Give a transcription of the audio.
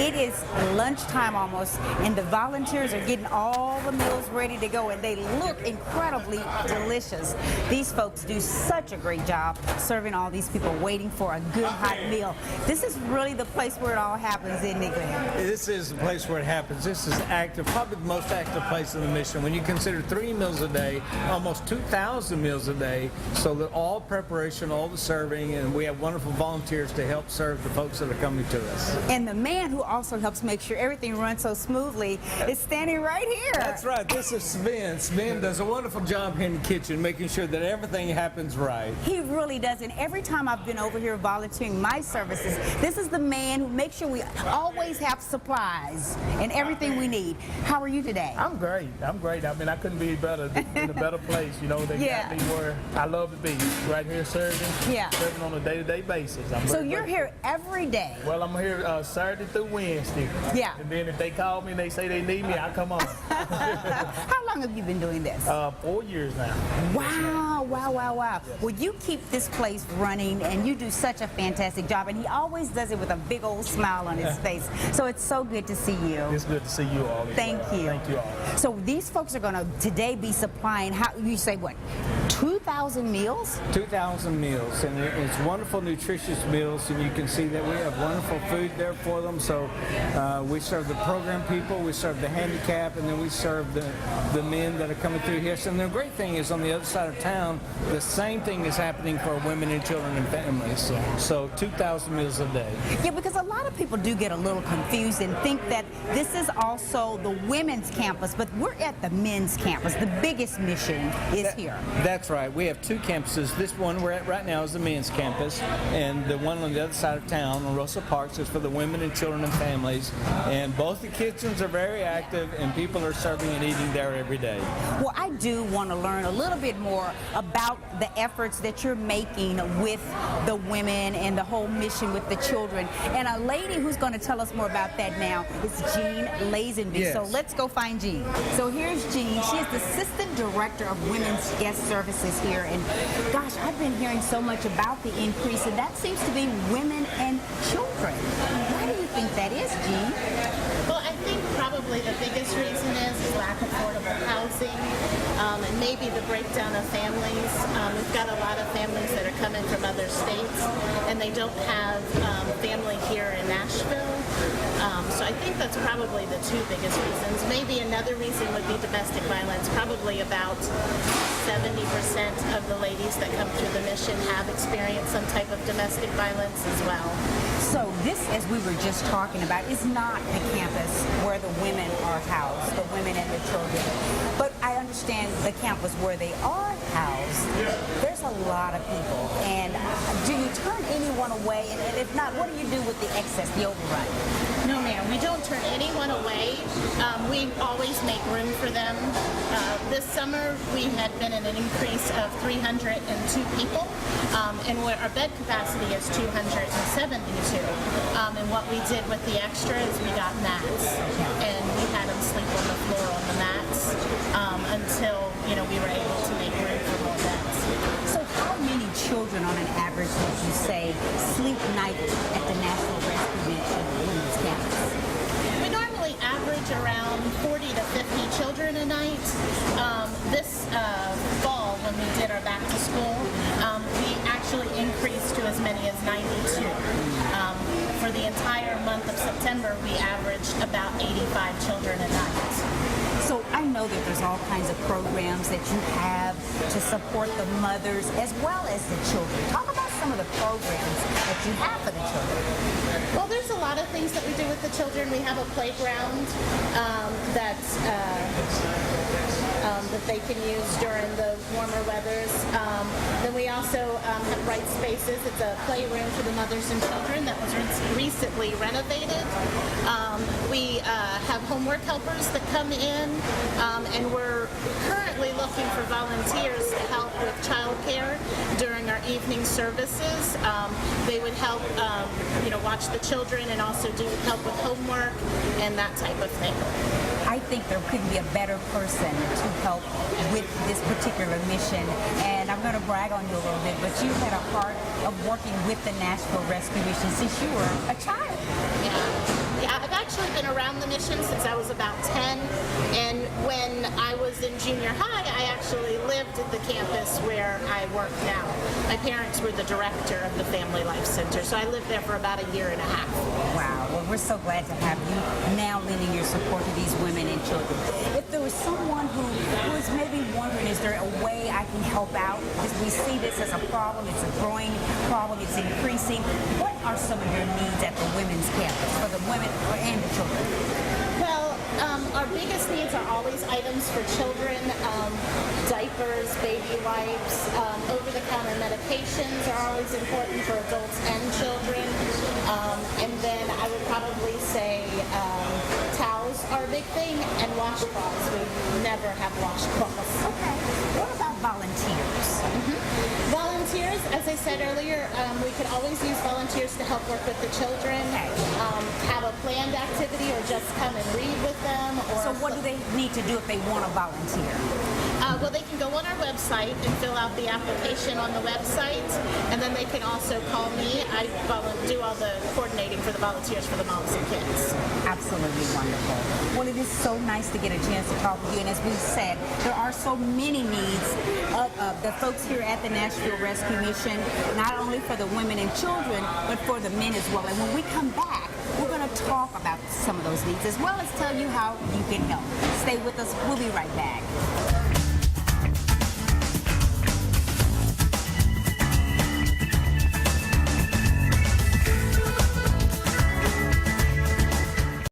It is lunchtime almost, and the volunteers are getting all the meals ready to go, and they look incredibly delicious. These folks do such a great job serving all these people waiting for a good hot meal. This is really the place where it all happens, isn't it, Glenn? This is the place where it happens. This is active, probably the most active place in the mission. When you consider 3 meals a day, almost 2,000 meals a day, so that all preparation, all the serving, and we have wonderful volunteers to help serve the folks that are coming to us. And the man who also helps make sure everything runs so smoothly is standing right here. That's right. This is Sven. Sven does a wonderful job here in the kitchen, making sure that everything happens right. He really does, and every time I've been over here volunteering my services, this is the man who makes sure we always have supplies and everything we need. How are you today? I'm great. I'm great. I mean, I couldn't be better in a better place. You know, they got me where I love to be, right here serving, serving on a day-to-day basis. So you're here every day? Well, I'm here Saturday through Wednesday. Yeah. And then if they call me and they say they need me, I come on. How long have you been doing this? 4 years now. Wow, wow, wow, wow. Well, you keep this place running, and you do such a fantastic job, and he always does it with a big old smile on his face. So it's so good to see you. It's good to see you all. Thank you. Thank you all. So these folks are going to today be supplying, how you say, what, 2,000 meals? 2,000 meals, and it's wonderful, nutritious meals, and you can see that we have wonderful food there for them. So we serve the program people, we serve the handicapped, and then we serve the men that are coming through here. So the great thing is on the other side of town, the same thing is happening for women and children and families. So 2,000 meals a day. Yeah, because a lot of people do get a little confused and think that this is also the women's campus, but we're at the men's campus. The biggest mission is here. That's right. We have 2 campuses. This one we're at right now is the men's campus, and the one on the other side of town on Russell Parks is for the women and children and families. And both the kitchens are very active, and people are serving and eating there every day. Well, I do want to learn a little bit more about the efforts that you're making with the women and the whole mission with the children. And a lady who's going to tell us more about that now is Jean Lazenby. Yes. So let's go find Jean. So here's Jean. She is the Assistant Director of Women's Guest Services here. And gosh, I've been hearing so much about the increase, and that seems to be women and children. Why do you think that is, Jean? Well, I think probably the biggest reason is lack of affordable housing, and maybe the breakdown of families. We've got a lot of families that are coming from other states, and they don't have family here in Nashville. So I think that's probably the 2 biggest reasons. Maybe another reason would be domestic violence. Probably about 70% of the ladies that come through the mission have experienced some type of domestic violence as well. So this, as we were just talking about, is not the campus where the women are housed, the women and the children. But I understand the campus where they are housed, there's a lot of people. And do you turn anyone away? And if not, what do you do with the excess, the overrun? No, ma'am. We don't turn anyone away. We always make room for them. This summer, we had been in an increase of 302 people, and our bed capacity is 272. And what we did with the extra is we got mats, and we had them sleep on the floor on the mats until we were able to make room for more beds. So how many children on an average would you say sleep night at the Nashville Rescue Mission Women's Campus? We normally average around 40 to 50 children a night. This fall, when we did our back to school, we actually increased to as many as 92. For the entire month of September, we averaged about 85 children a night. So I know that there's all kinds of programs that you have to support the mothers as well as the children. Talk about some of the programs that you have for the children. Well, there's a lot of things that we do with the children. We have a playground that they can use during the warmer weathers. Then we also have Bright Spaces. It's a playroom for the mothers and children that was recently renovated. We have homework helpers that come in, and we're currently looking for volunteers to help with childcare during our evening services. They would help, watch the children and also help with homework and that type of thing. I think there couldn't be a better person to help with this particular mission. And I'm going to brag on you a little bit, but you've had a heart of working with the Nashville Rescue Mission since you were a child. Yeah. Yeah, I've actually been around the mission since I was about 10, and when I was in junior high, I actually lived at the campus where I work now. My parents were the director of the Family Life Center, so I lived there for about a year and a half. Wow. Well, we're so glad to have you now lending your support to these women and children. If there was someone who is maybe wondering, is there a way I can help out? Because we see this as a problem. It's a growing problem. It's increasing. What are some of your needs at the women's campus for the women and the children? Well, our biggest needs are always items for children, diapers, baby wipes, over-the-counter medications are always important for adults and children. And then I would probably say towels are a big thing, and washcloths. We never have washcloths. Okay. What about volunteers? Volunteers, as I said earlier, we could always use volunteers to help work with the children, have a planned activity, or just come and read with them. Or So what do they need to do if they want to volunteer? Well, they can go on our website and fill out the application on the website, and then they can also call me. I do all the coordinating for the volunteers for the moms and kids. Absolutely wonderful. Well, it is so nice to get a chance to talk with you. And as we said, there are so many needs of the folks here at the Nashville Rescue Mission, not only for the women and children, but for the men as well. And when we come back, we're going to talk about some of those needs as well as tell you how you can help. Stay with us. We'll be right back.